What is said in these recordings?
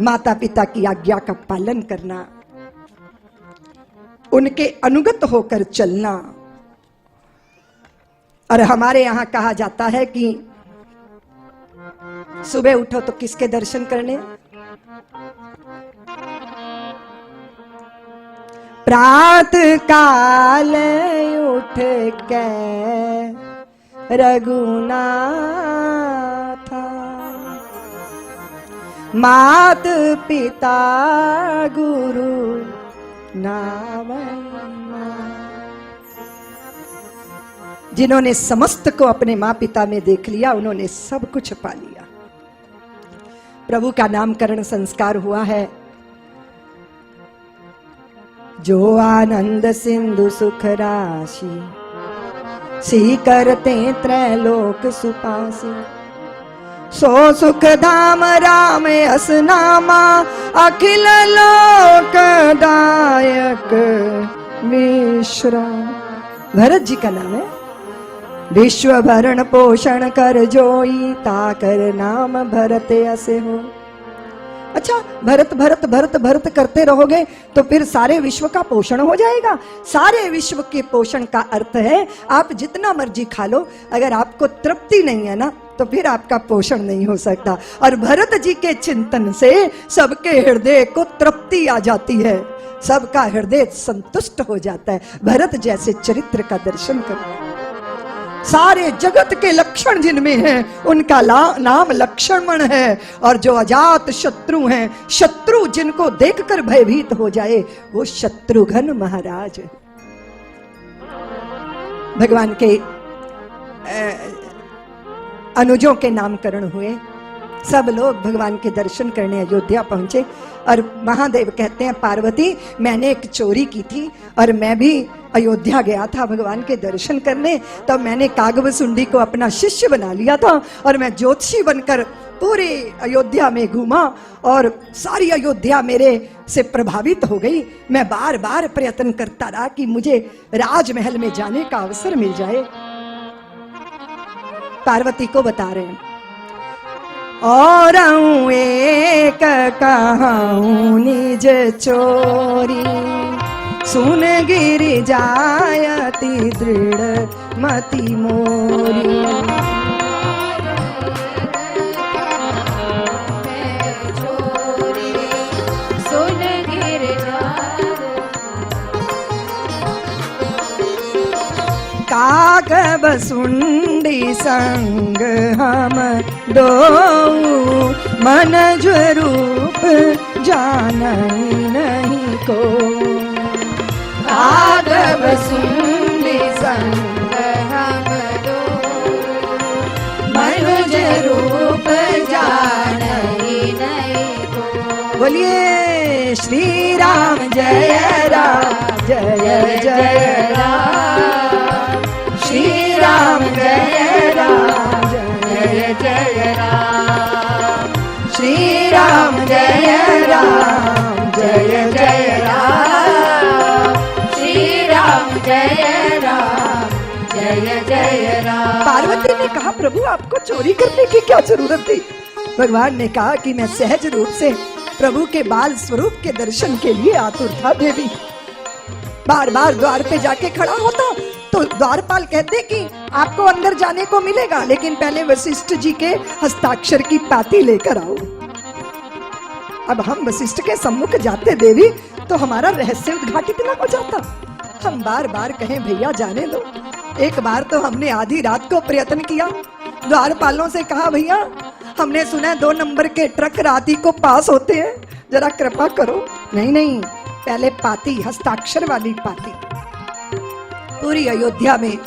माता पिता की आज्ञा का पालन करना, उनके अनुगत होकर चलना। और हमारे यहां कहा जाता है कि सुबह उठो तो किसके दर्शन करने? प्रातः काल उठ के रघुनाथ, मात पिता गुरु नाम। जिन्होंने समस्त को अपने माँ पिता में देख लिया, उन्होंने सब कुछ पा लिया। प्रभु का नामकरण संस्कार हुआ है। जो आनंद सिंधु सुख राशि, सी करते त्रैलोक सुपासी। सो सुख धाम राम यस नामा, अखिल लोक दायक विश्राम। भरत जी का नाम है। विश्व भरण पोषण कर जोई, ताकर नाम भरत असे हो। अच्छा, भरत भरत भरत भरत करते रहोगे तो फिर सारे विश्व का पोषण हो जाएगा। सारे विश्व के पोषण का अर्थ है आप जितना मर्जी खा लो, अगर आपको तृप्ति नहीं है ना तो फिर आपका पोषण नहीं हो सकता। और भरत जी के चिंतन से सबके हृदय को तृप्ति आ जाती है, सबका हृदय संतुष्ट हो जाता है। भरत जैसे चरित्र का दर्शन करो। सारे जगत के लक्षण जिनमें हैं उनका नाम लक्ष्मण है। और जो अजात शत्रु हैं, शत्रु जिनको देखकर भयभीत हो जाए, वो शत्रुघ्न महाराज है। भगवान के अनुजों के नामकरण हुए। सब लोग भगवान के दर्शन करने अयोध्या पहुंचे। और महादेव कहते हैं, पार्वती मैंने एक चोरी की थी और मैं भी अयोध्या गया था भगवान के दर्शन करने। तब मैंने कागभसुंडी को अपना शिष्य बना लिया था और मैं ज्योतिषी बनकर पूरे अयोध्या में घूमा और सारी अयोध्या मेरे से प्रभावित हो गई। मैं बार बार प्रयत्न करता रहा कि मुझे राजमहल में जाने का अवसर मिल जाए। पार्वती को बता रहे हैं, और एक कहूँ निज चोरी, सुन गिर जायति दृढ़ मति मोरी। कागभसुंडी संग हम दो, मन स्वरूप जानई नहीं को। कागभसुंडी संग हम दो, मन स्वरूप जानई नहीं को। बोलिए श्री राम जय राम, जय जय राम। श्री राम जय राम, जय जय राम। श्री राम जय राम, जय जय राम। श्री राम जय राम, जय जय राम। पार्वती ने कहा, प्रभु आपको चोरी करने की क्या जरूरत थी? भगवान ने कहा कि मैं सहज रूप से प्रभु के बाल स्वरूप के दर्शन के लिए आतुर था देवी। बार बार द्वार पे जाके खड़ा होता तो द्वारपाल कहते कि आपको अंदर जाने को मिलेगा, लेकिन पहले वशिष्ठ जी के हस्ताक्षर की पाती लेकर आओ। अब हम वशिष्ठ के सम्मुख जाते देवी तो हमारा रहस्य उद्घाटित न हो जाता। हम बार बार कहें भैया जाने दो। एक बार तो हमने आधी रात को प्रयत्न किया, द्वारपालों से कहा भैया हमने सुना 2 नंबर के ट्रक रात ही को पास होते हैं, जरा कृपा करो। नहीं नहीं, पहले पाती, हस्ताक्षर वाली पाती। पूरी अयोध्या में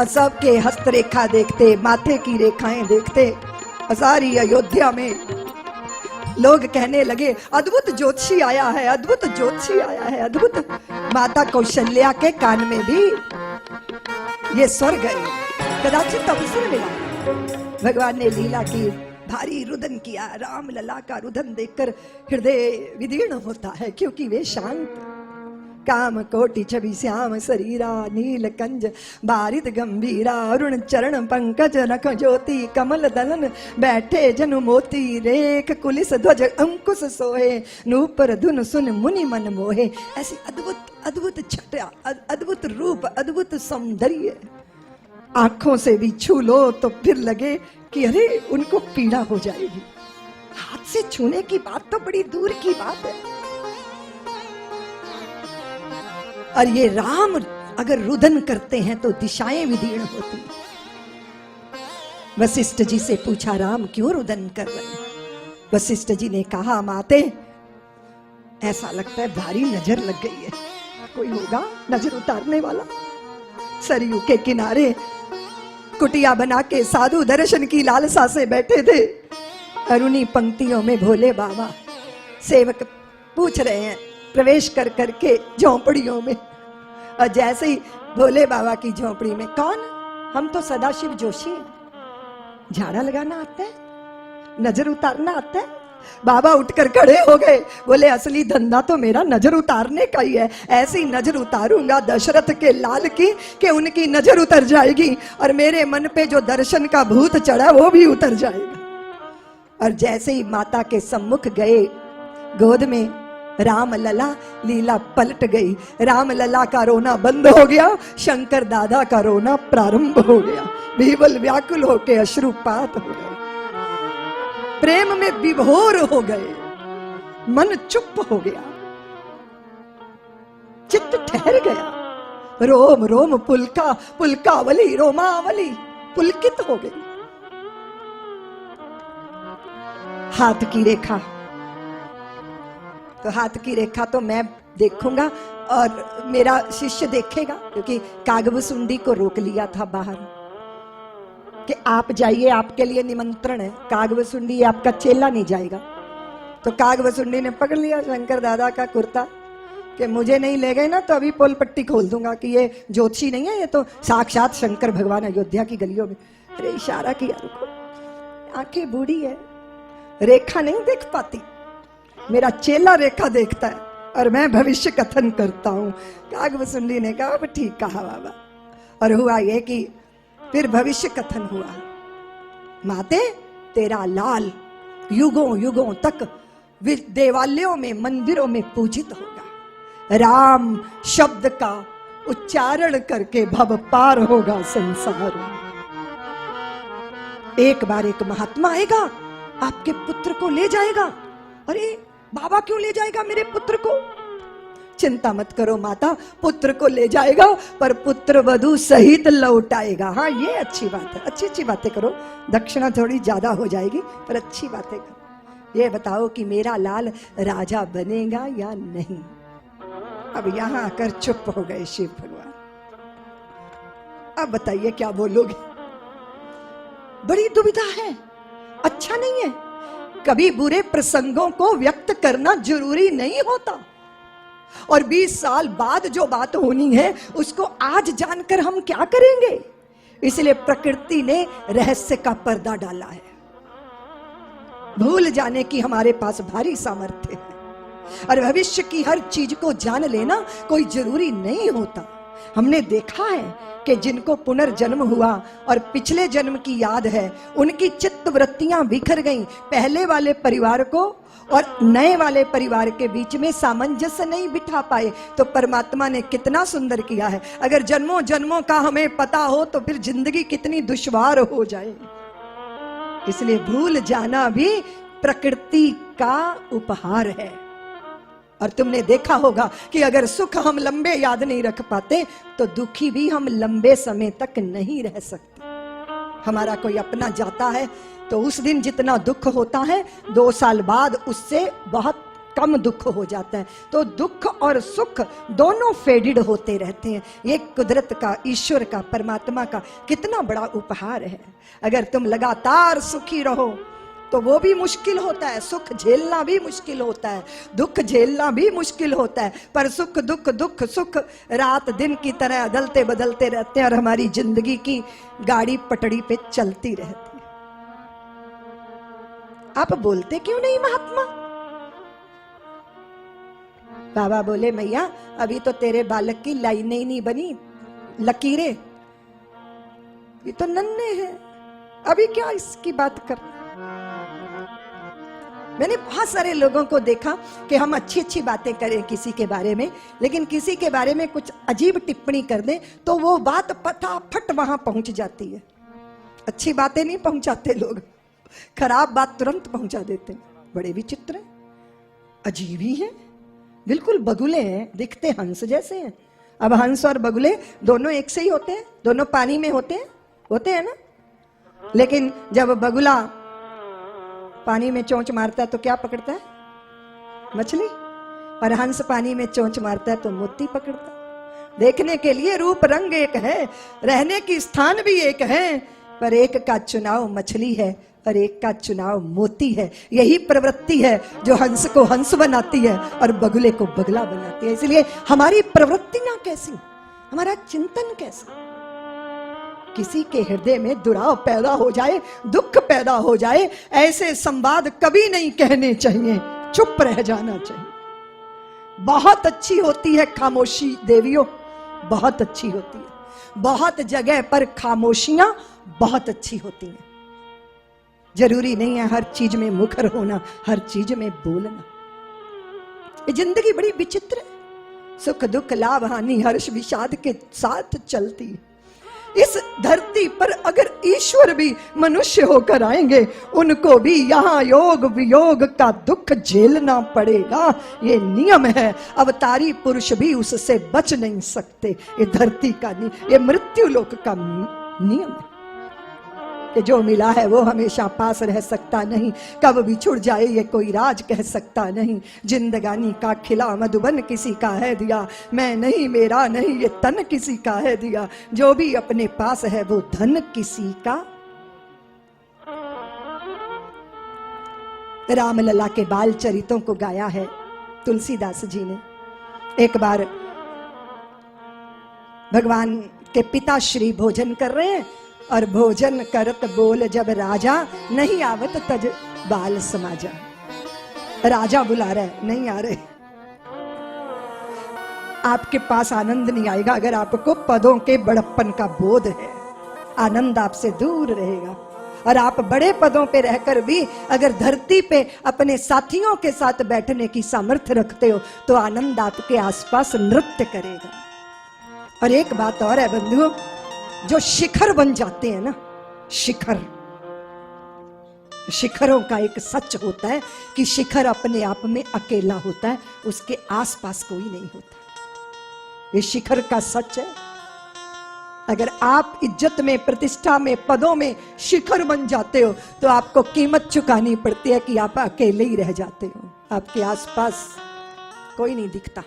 सबके हस्तरेखा देखते, माथे की रेखाएं देखते, सारी अयोध्या में लोग कहने लगे अद्भुत ज्योतिषी आया है, अद्भुत ज्योतिषी आया है, अद्भुत। माता कौशल्या के कान में भी ये स्वर गए, कदाचित अवसर मिला। भगवान ने लीला की, भारी रुदन किया। राम लला का रुदन देखकर हृदय विदीर्ण होता है, क्योंकि वे शांत, काम कोटि छवि श्याम शरीरा, नील कंज बारित गंभीरा, अरुण चरण पंकज नख ज्योति, कमल दलन बैठे जनु मोती, रेख कुलिस ध्वज अंकुश सोहे, नूपर धुन सुन मुनि मन मोहे। ऐसी अद्भुत अद्भुत छटा, अद्भुत रूप, अद्भुत सौंदर्य। आंखों से भी छू लो तो फिर लगे कि अरे उनको पीड़ा हो जाएगी। हाथ से छूने की बात तो बड़ी दूर की बात है। और ये राम अगर रुदन करते हैं तो दिशाएं विदीर्ण होती। वशिष्ठ जी से पूछा, राम क्यों रुदन कर रहे हैं? वशिष्ठ जी ने कहा, माते ऐसा लगता है भारी नजर लग गई है, कोई होगा नजर उतारने वाला। सरयू के किनारे कुटिया बना के साधु दर्शन की लालसा से बैठे थे। अरुणी पंक्तियों में भोले बाबा सेवक पूछ रहे हैं प्रवेश कर करके झोंपड़ियों में। और जैसे ही भोले बाबा की झोंपड़ी में, कौन? हम तो सदाशिव जोशी हैं। झाड़ा लगाना आता है, नजर उतारना आता है। बाबा उठकर खड़े हो गए, बोले असली धंधा तो मेरा नजर उतारने का ही है। ऐसी नजर उतारूंगा दशरथ के लाल की कि उनकी नजर उतर जाएगी और मेरे मन पे जो दर्शन का भूत चढ़ा वो भी उतर जाएगा। और जैसे ही माता के सम्मुख गए, गोद में राम लला, लीला पलट गई। राम लला का रोना बंद हो गया, शंकर दादा का रोना प्रारंभ हो गया। बीबल व्याकुल होके अश्रुपात हो गए, प्रेम में विभोर हो गए, मन चुप हो गया, चित्त ठहर गया। रोम रोम पुलका पुलकावली रोमावली पुलकित हो गई। हाथ की रेखा, तो हाथ की रेखा तो मैं देखूंगा और मेरा शिष्य देखेगा, क्योंकि कागभसुंडी को रोक लिया था बाहर कि आप जाइए, आपके लिए निमंत्रण है। कागभसुंडी आपका चेला नहीं जाएगा। तो कागभसुंडी ने पकड़ लिया शंकर दादा का कुर्ता कि मुझे नहीं ले गए ना तो अभी पोल पट्टी खोल दूंगा कि ये ज्योतिषी नहीं है, ये तो साक्षात शंकर भगवान अयोध्या की गलियों में। अरे इशारा किया, रुको, आंखें बूढ़ी है, रेखा नहीं देख पाती, मेरा चेला रेखा देखता है और मैं भविष्य कथन करता हूं। कागभसुंडी ने कहा, ठीक कहा बाबा। और हुआ ये कि फिर भविष्य कथन हुआ, माते तेरा लाल युगों युगों तक देवालयों में मंदिरों में पूजित होगा। राम शब्द का उच्चारण करके भव पार होगा संसार में। एक बार एक महात्मा आएगा, आपके पुत्र को ले जाएगा। अरे बाबा क्यों ले जाएगा मेरे पुत्र को? चिंता मत करो माता, पुत्र को ले जाएगा पर पुत्र वधू सहित लौट आएगा। हाँ ये अच्छी बात है, अच्छी अच्छी बातें करो, दक्षिणा थोड़ी ज्यादा हो जाएगी पर अच्छी बातें करो। ये बताओ कि मेरा लाल राजा बनेगा या नहीं? अब यहां आकर चुप हो गए शिव भगवान। अब बताइए क्या बोलोगे? बड़ी दुविधा है, अच्छा नहीं है। कभी बुरे प्रसंगों को व्यक्त करना जरूरी नहीं होता, और 20 साल बाद जो बात होनी है उसको आज जानकर हम क्या करेंगे? इसलिए प्रकृति ने रहस्य का पर्दा डाला है। भूल जाने की हमारे पास भारी सामर्थ्य है, और भविष्य की हर चीज को जान लेना कोई जरूरी नहीं होता। हमने देखा है कि जिनको पुनर्जन्म हुआ और पिछले जन्म की याद है, उनकी चित्त वृत्तियां बिखर गईं। पहले वाले परिवार को और नए वाले परिवार के बीच में सामंजस्य नहीं बिठा पाए, तो परमात्मा ने कितना सुंदर किया है। अगर जन्मों जन्मों का हमें पता हो तो फिर जिंदगी कितनी दुश्वार हो जाए। इसलिए भूल जाना भी प्रकृति का उपहार है। और तुमने देखा होगा कि अगर सुख हम लंबे याद नहीं रख पाते तो दुखी भी हम लंबे समय तक नहीं रह सकते। हमारा कोई अपना जाता है तो उस दिन जितना दुख होता है 2 साल बाद उससे बहुत कम दुख हो जाता है। तो दुख और सुख दोनों फेडेड होते रहते हैं। ये कुदरत का, ईश्वर का, परमात्मा का कितना बड़ा उपहार है। अगर तुम लगातार सुखी रहो तो वो भी मुश्किल होता है, सुख झेलना भी मुश्किल होता है, दुख झेलना भी मुश्किल होता है। पर सुख दुख दुख सुख रात दिन की तरह बदलते बदलते रहते हैं और हमारी जिंदगी की गाड़ी पटड़ी पे चलती रहती है। आप बोलते क्यों नहीं महात्मा? बाबा बोले मैया अभी तो तेरे बालक की लाइनें ही नहीं बनी, लकीरें, ये तो नन्हे हैं, अभी क्या इसकी बात कर। मैंने बहुत सारे लोगों को देखा कि हम अच्छी अच्छी बातें करें किसी के बारे में, लेकिन किसी के बारे में कुछ अजीब टिप्पणी कर दें तो वो बात फटाफट वहां पहुंच जाती है। अच्छी बातें नहीं पहुंचाते लोग, खराब बात तुरंत पहुंचा देते हैं। बड़े विचित्र हैं, अजीब ही हैं, बिल्कुल बगुले हैं, दिखते हंस जैसे हैं। अब हंस और बगुले दोनों एक से ही होते हैं, दोनों पानी में होते हैं ना। लेकिन जब बगुला पानी में चोंच मारता है तो क्या पकड़ता है? मछली। और हंस पानी में चोंच मारता है तो मोती पकड़ता है। देखने के लिए रूप रंग एक है, रहने की स्थान भी एक है, पर एक का चुनाव मछली है और एक का चुनाव मोती है। यही प्रवृत्ति है जो हंस को हंस बनाती है और बगुले को बगला बनाती है। इसलिए हमारी प्रवृत्तियां कैसी, हमारा चिंतन कैसा। किसी के हृदय में दुराव पैदा हो जाए, दुख पैदा हो जाए, ऐसे संवाद कभी नहीं कहने चाहिए, चुप रह जाना चाहिए। बहुत अच्छी होती है खामोशी देवियों, बहुत अच्छी होती है। बहुत जगह पर खामोशियां बहुत अच्छी होती हैं। जरूरी नहीं है हर चीज में मुखर होना, हर चीज में बोलना। ये जिंदगी बड़ी विचित्र है, सुख दुख लाभ हानि हर्ष विषाद के साथ चलती है। इस धरती पर अगर ईश्वर भी मनुष्य होकर आएंगे, उनको भी यहाँ योग वियोग का दुख झेलना पड़ेगा, ये नियम है। अवतारी पुरुष भी उससे बच नहीं सकते। ये धरती का ये मृत्यु लोक का नियम है कि जो मिला है वो हमेशा पास रह सकता नहीं, कब भी छुड़ जाए ये कोई राज कह सकता नहीं। जिंदगानी का खिला मधुबन किसी का है दिया, मैं नहीं मेरा नहीं ये तन किसी का है दिया। जो भी अपने पास है वो धन किसी का। रामलला के बाल चरितों को गाया है तुलसीदास जी ने। एक बार भगवान के पिता श्री भोजन कर रहे हैं और भोजन करत बोल जब राजा, नहीं आवत तज बाल समाजा। राजा बुला रहा है, नहीं आ रहे। आपके पास आनंद नहीं आएगा अगर आपको पदों के बड़प्पन का बोध है, आनंद आपसे दूर रहेगा। और आप बड़े पदों पे रहकर भी अगर धरती पे अपने साथियों के साथ बैठने की सामर्थ्य रखते हो तो आनंद आपके आसपास नृत्य करेगा। और एक बात और है बंधुओं, जो शिखर बन जाते हैं ना, शिखरों का एक सच होता है कि शिखर अपने आप में अकेला होता है, उसके आसपास कोई नहीं होता। ये शिखर का सच है। अगर आप इज्जत में, प्रतिष्ठा में, पदों में शिखर बन जाते हो तो आपको कीमत चुकानी पड़ती है कि आप अकेले ही रह जाते हो, आपके आसपास कोई नहीं दिखता।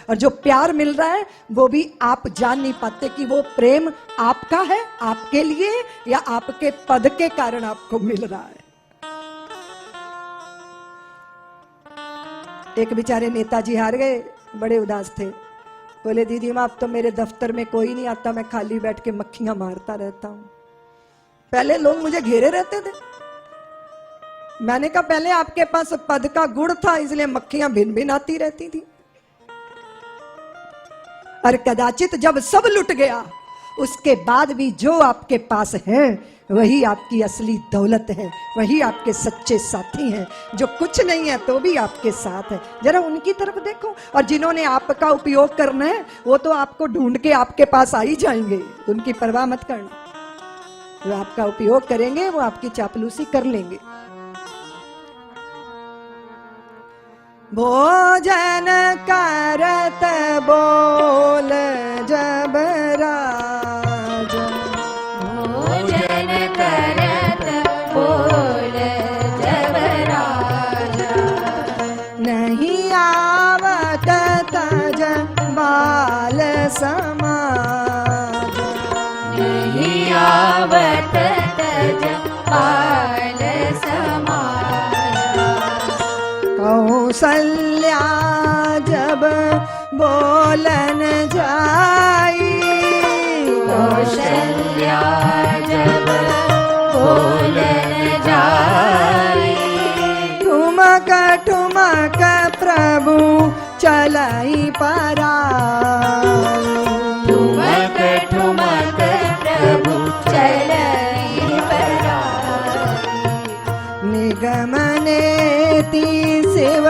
और जो प्यार मिल रहा है वो भी आप जान नहीं पाते कि वो प्रेम आपका है, आपके लिए, या आपके पद के कारण आपको मिल रहा है। एक बेचारे नेताजी हार गए, बड़े उदास थे। बोले दीदी माँ अब तो मेरे दफ्तर में कोई नहीं आता, मैं खाली बैठ के मक्खियां मारता रहता हूं। पहले लोग मुझे घेरे रहते थे। मैंने कहा पहले आपके पास पद का गुण था इसलिए मक्खियां भिन भिन आती रहती थी, और कदाचित जब सब लुट गया उसके बाद भी जो आपके पास है वही आपकी असली दौलत है, वही आपके सच्चे साथी हैं। जो कुछ नहीं है तो भी आपके साथ है, जरा उनकी तरफ देखो। और जिन्होंने आपका उपयोग करना है वो तो आपको ढूंढ के आपके पास आ ही जाएंगे, उनकी परवाह मत करना। जो आपका उपयोग करेंगे वो आपकी चापलूसी कर लेंगे। भोजन करत बोल जब राजा, भोजन करत बोल जब राजा, नहीं आवत तज बाल समाज, नहीं आवत तज बाल समाज। कौसल्या जब बोलन जाई, कौशल्या जब बोलन जाई, ठुमक ठुमक प्रभु चलाई परा ठुमक ठुमक प्रभु चलई परा निगमने ती शिव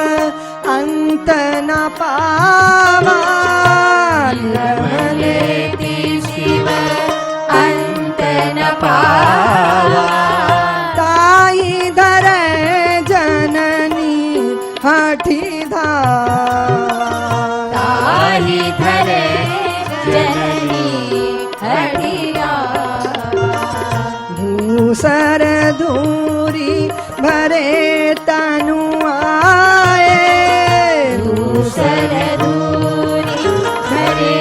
अंत न पावा निगमने ती शिव अंत न पावा ताई धरे जननी हठी ताहि धरे जननी हठिया धूसर धूरी भरे तनु आए दूसर दूरी भरे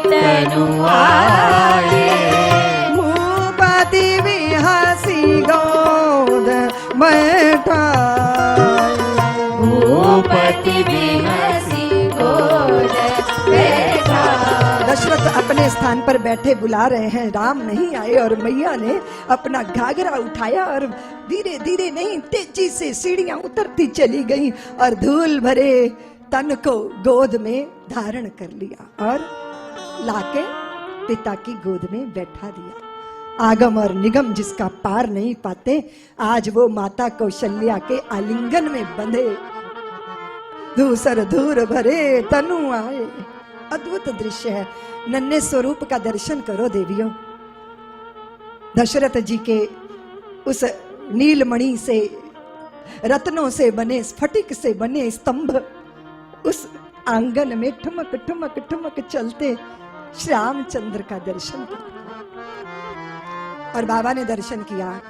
तनु आए भूपति विहसी गोद बैठाए भूपति बिहसी गोद बैठा दशरथ अपने स्थान पर बैठे बुला रहे हैं, राम नहीं आए और मैया ने अपना घाघरा उठाया और धीरे धीरे नहीं तेजी से सीढ़ियां उतरती चली गई और धूल भरे तन को गोद में धारण कर लिया और लाके पिता की गोद में बैठा दिया। आगम और निगम जिसका पार नहीं पाते, आज वो माता कौशल्या के आलिंगन में बंधे धूसर धूर भरे तनु आए। अद्भुत दृश्य है। नन्हे स्वरूप का दर्शन करो देवियों। दशरथ जी के उस नीलमणि से, रत्नों से बने, स्फटिक से बने स्तंभ उस आंगन में ठुमक ठुमक ठुमक चलते श्री रामचंद्र का दर्शन करो। और बाबा ने दर्शन किया।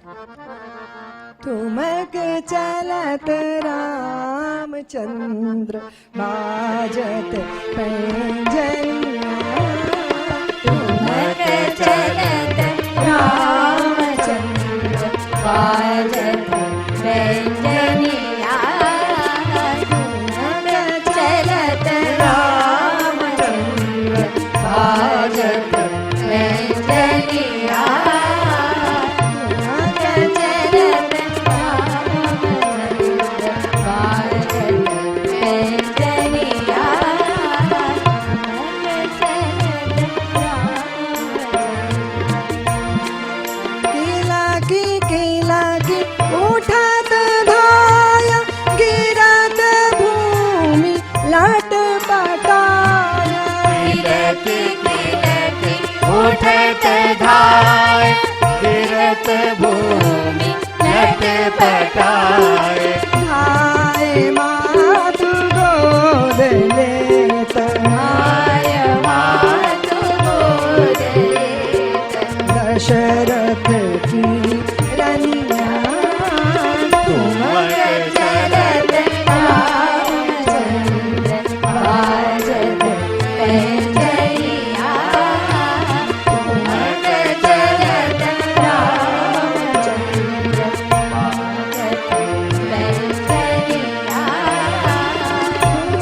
ठुमक चलत रामचंद्र बाजत पैंजनिया ठुमक चलत रामचंद्र बाजत पैंजनिया ठुमक चलत रामचंद्र बाजत पैंजनिया उठत धाय गिरत भूमि लट पटाए धाय मातु गोद लेत धाय मातु गोद लेत दशरथ की रनिया ठुमक चलत रामचंद्र बाजत पैंजनिया ठुमक चलत रामचंद्र बाजत पैंजनिया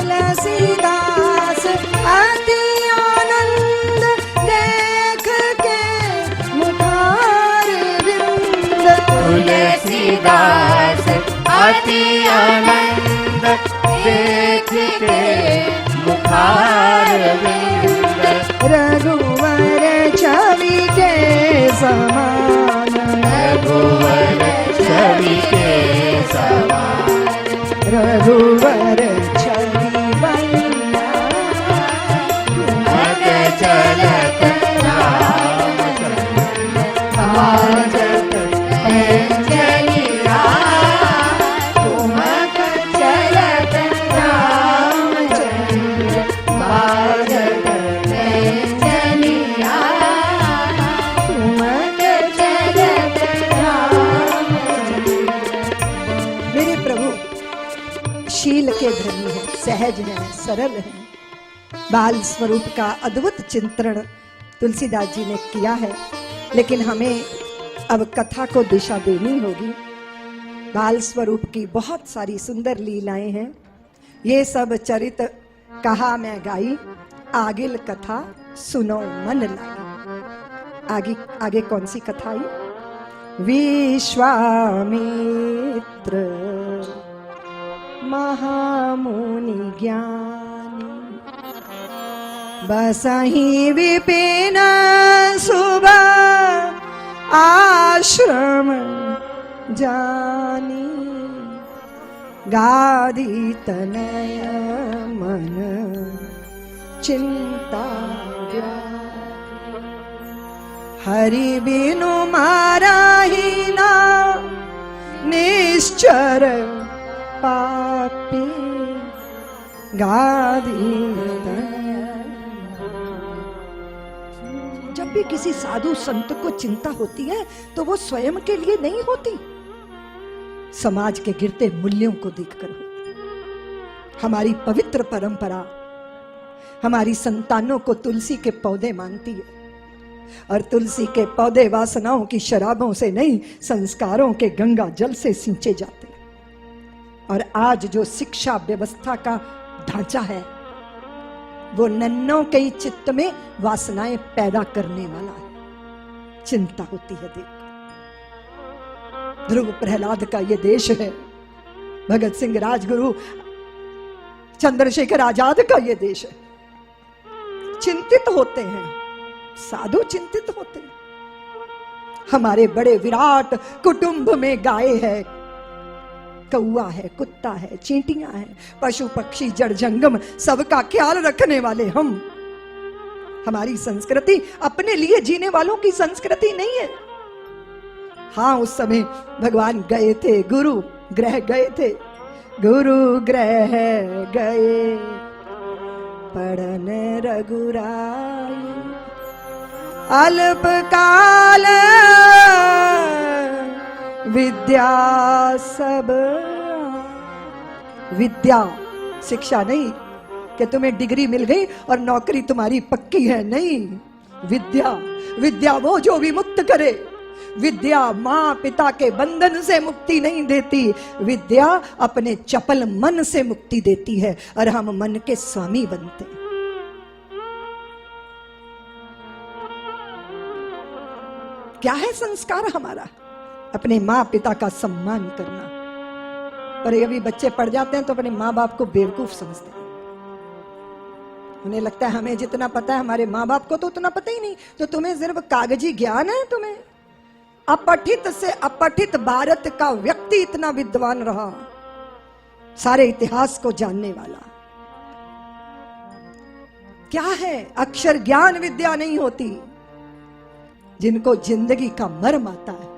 तुलसीदास अति आनंद देख के मुखार विंद तुलसीदास अति आनंद देख के मुखार विंद रघुवर छवि के समान रघुवर छवि के समान रघुवर छवि बनिया ठुमक चलत रामचंद्र बाजत पैंजनिया ठुमक चलत रामचंद्र बाजत पैंजनिया ठुमक चलत रामचंद्र। मेरे प्रभु शील के धनी है, सहज है, सरल है। बाल स्वरूप का अद्भुत चिंतन तुलसीदास जी ने किया है, लेकिन हमें अब कथा को दिशा देनी होगी। बाल स्वरूप की बहुत सारी सुंदर लीलाएं हैं। ये सब चरित कहा मैं गाई, आगिल कथा सुनो मन लाई। आगे आगे कौन सी कथा आई? विश्वामित्र महामुनि ज्ञानी बसहि विपिन सुबह आश्रम जानी, गादी तनय मन चिंता व्याधि। हरि बिनु माराही ना निश्चर पापी, गादी तनय। जब भी किसी साधु संत को चिंता होती है तो वो स्वयं के लिए नहीं होती, समाज के गिरते मूल्यों को देखकर होती। हमारी पवित्र परंपरा हमारी संतानों को तुलसी के पौधे मानती है, और तुलसी के पौधे वासनाओं की शराबों से नहीं, संस्कारों के गंगा जल से सींचे जाते हैं। और आज जो शिक्षा व्यवस्था का ढांचा है वो नन्नों के चित्त में वासनाएं पैदा करने वाला है। चिंता होती है देख। ध्रुव प्रहलाद का ये देश है, भगत सिंह राजगुरु, चंद्रशेखर आजाद का ये देश है। चिंतित होते हैं, साधु चिंतित होते हैं। हमारे बड़े विराट कुटुंब में गाय है, कौआ है, कुत्ता है, चींटियां हैं, पशु पक्षी जड़ जंगम सबका ख्याल रखने वाले हम। हमारी संस्कृति अपने लिए जीने वालों की संस्कृति नहीं है। हाँ, उस समय भगवान गए थे, गुरु ग्रह गए थे, गुरु ग्रह गए पढ़न रघुराई, अल्पकाल विद्या सब। विद्या शिक्षा नहीं कि तुम्हें डिग्री मिल गई और नौकरी तुम्हारी पक्की है, नहीं। विद्या, विद्या वो जो विमुक्त करे। विद्या माँ पिता के बंधन से मुक्ति नहीं देती, विद्या अपने चपल मन से मुक्ति देती है, और हम मन के स्वामी बनते हैं। क्या है संस्कार हमारा? अपने माँ पिता का सम्मान करना। पर अभी बच्चे पढ़ जाते हैं तो अपने माँ बाप को बेवकूफ समझते हैं। उन्हें लगता है हमें जितना पता है हमारे माँ बाप को तो उतना पता ही नहीं, तो तुम्हें सिर्फ कागजी ज्ञान है। तुम्हें अपठित से अपठित भारत का व्यक्ति इतना विद्वान रहा, सारे इतिहास को जानने वाला। क्या है? अक्षर ज्ञान विद्या नहीं होती, जिनको जिंदगी का मर्म आता है।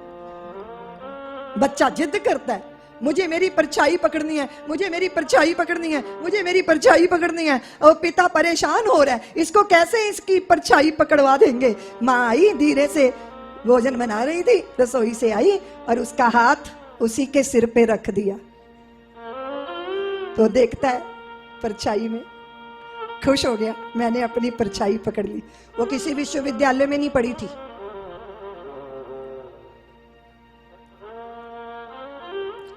बच्चा जिद करता है, मुझे मेरी परछाई पकड़नी है, मुझे मेरी परछाई पकड़नी है, मुझे मेरी परछाई पकड़नी है। और पिता परेशान हो रहा है, इसको कैसे इसकी परछाई पकड़वा देंगे। माँ आई, धीरे से भोजन बना रही थी, रसोई से आई और उसका हाथ उसी के सिर पे रख दिया। तो देखता है परछाई में, खुश हो गया, मैंने अपनी परछाई पकड़ ली। वो किसी विश्वविद्यालय में नहीं पढ़ी थी।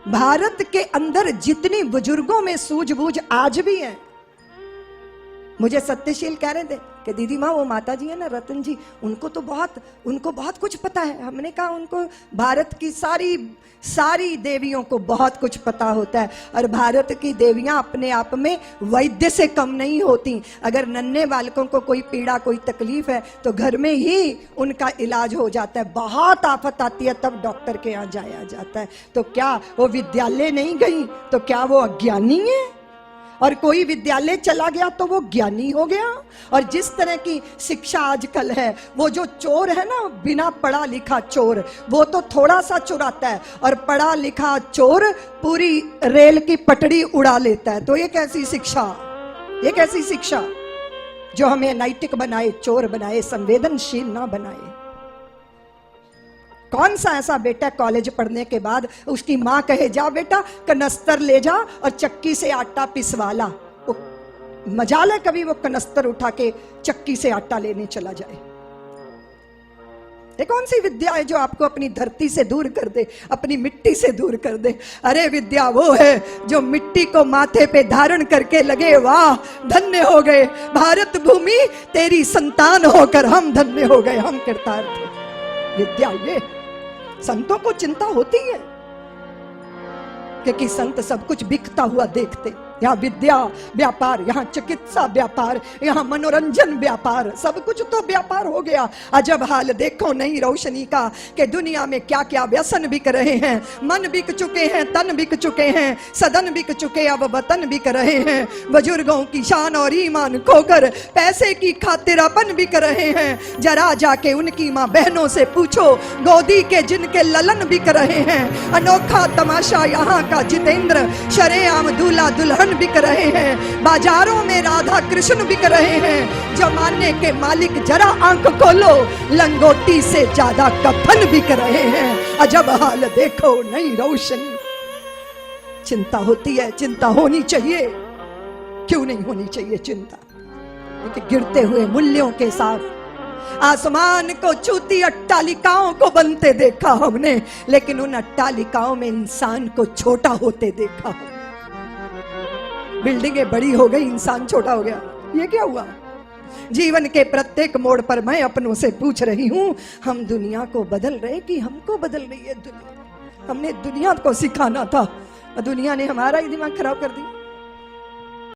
भारत के अंदर जितनी बुजुर्गों में सूझबूझ आज भी है। मुझे सत्यशील कह रहे थे कि दीदी माँ वो माता जी है ना, रतन जी, उनको बहुत कुछ पता है। हमने कहा उनको भारत की सारी देवियों को बहुत कुछ पता होता है, और भारत की देवियां अपने आप में वैद्य से कम नहीं होती। अगर नन्हे बालकों को कोई पीड़ा कोई तकलीफ है तो घर में ही उनका इलाज हो जाता है। बहुत आफत आती है तब डॉक्टर के यहाँ जाया जाता है। तो क्या वो विद्यालय नहीं गई तो क्या वो अज्ञानी है? और कोई विद्यालय चला गया तो वो ज्ञानी हो गया। और जिस तरह की शिक्षा आजकल है, वो जो चोर है ना, बिना पढ़ा लिखा चोर, वो तो थोड़ा सा चुराता है, और पढ़ा लिखा चोर पूरी रेल की पटड़ी उड़ा लेता है। तो ये कैसी शिक्षा? ये कैसी शिक्षा जो हमें नैतिक बनाए, चोर बनाए, संवेदनशील ना बनाए? कौन सा ऐसा बेटा कॉलेज पढ़ने के बाद उसकी माँ कहे जा बेटा कनस्तर ले जा और चक्की से आटा पिसवा ला, मजाल है कभी वो कनस्तर उठा के चक्की से आटा लेने चला जाए? ये कौन सी विद्या है जो आपको अपनी धरती से दूर कर दे, अपनी मिट्टी से दूर कर दे? अरे विद्या वो है जो मिट्टी को माथे पे धारण करके लगे, वाह धन्य हो गए भारत भूमि तेरी संतान होकर, हम धन्य हो गए, हम कृतार्थ। विद्या ये। संतों को चिंता होती है क्योंकि संत सब कुछ बिकता हुआ देखते। यहाँ विद्या व्यापार, यहाँ चिकित्सा व्यापार, यहाँ मनोरंजन व्यापार, सब कुछ तो व्यापार हो गया। अजब हाल देखो नई रोशनी का कि दुनिया में क्या क्या व्यसन बिक रहे हैं। मन बिक चुके हैं, तन बिक चुके हैं, सदन बिक चुके, अब वतन बिक रहे हैं। बुजुर्गों की शान और ईमान खोकर पैसे की खातिर अपन बिक रहे हैं। जरा जाके उनकी माँ बहनों से पूछो, गोदी के जिनके ललन बिक रहे हैं। अनोखा तमाशा यहाँ का जितेंद्र, शरेआम दूल्हा दुल्हन बिक रहे हैं। बाजारों में राधा कृष्ण बिक रहे हैं। जमाने के मालिक जरा आंख खोलो, लंगोटी से ज्यादा कफन बिक रहे हैं। अजब हाल देखो नई रोशनी। चिंता होती है, चिंता होनी चाहिए, क्यों नहीं होनी चाहिए चिंता। लेकिन गिरते हुए मूल्यों के साथ आसमान को छूती अट्टालिकाओं को बनते देखा हमने, लेकिन उन अट्टालिकाओं में इंसान को छोटा होते देखा। बिल्डिंगें बड़ी हो गई, इंसान छोटा हो गया, ये क्या हुआ? जीवन के प्रत्येक मोड़ पर मैं अपनों से पूछ रही हूं, हम दुनिया को बदल रहे कि हमको बदल रही है दुनिया? हमने दुनिया को सिखाना था, दुनिया ने हमारा ही दिमाग खराब कर दिया।